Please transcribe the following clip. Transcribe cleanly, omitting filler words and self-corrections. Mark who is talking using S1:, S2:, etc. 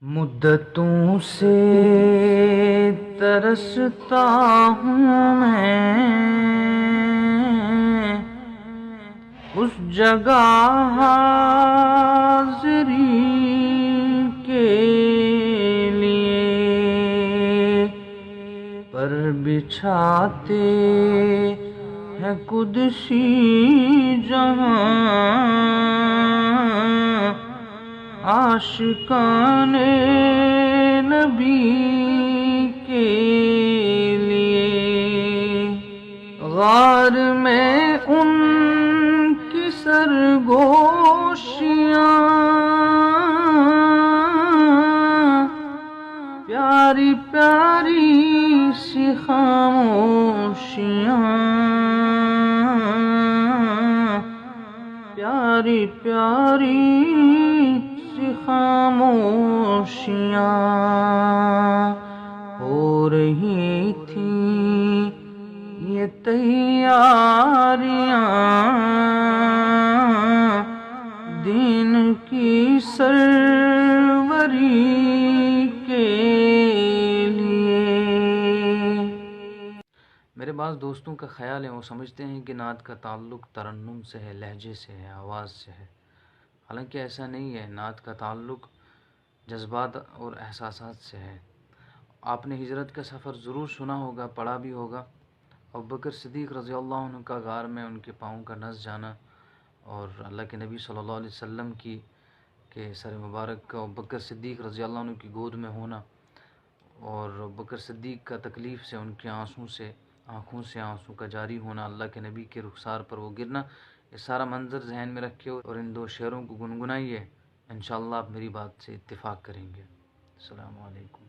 S1: مدتوں سے ترستا ہوں میں اس جگہ حاضری کے لیے، پر بچھاتے ہیں قدسی جہاں عاشقان نبی کے لیے، غار میں ان کی سرگوشیاں پیاری پیاری سی خاموشیاں، پیاری پیاری سی خاموشیاں ہو رہی تھیں یہ تیاریاں دین کی سروری کے لیے۔ میرے بعض دوستوں کا خیال ہے، وہ سمجھتے ہیں کہ نعت کا تعلق ترنم سے ہے، لہجے سے ہے، آواز سے ہے، حالانکہ ایسا نہیں ہے۔ نعت کا تعلق جذبات اور احساسات سے ہے۔ آپ نے ہجرت کا سفر ضرور سنا ہوگا، پڑھا بھی ہوگا۔ ابوبکر صدیق رضی اللہ عنہ کا غار میں ان کے پاؤں کا نس جانا، اور اللہ کے نبی صلی اللہ علیہ وسلم کے سر مبارک کا ابوبکر صدیق رضی اللہ عنہ کی گود میں ہونا، اور ابوبکر صدیق کا تکلیف سے ان کی آنکھوں سے آنسوں کا جاری ہونا، اللہ کے نبی کے رخسار پر وہ گرنا، یہ سارا منظر ذہن میں رکھے اور ان دو شعروں کو گنگنائیے، انشاءاللہ آپ میری بات سے اتفاق کریں گے۔ السلام علیکم۔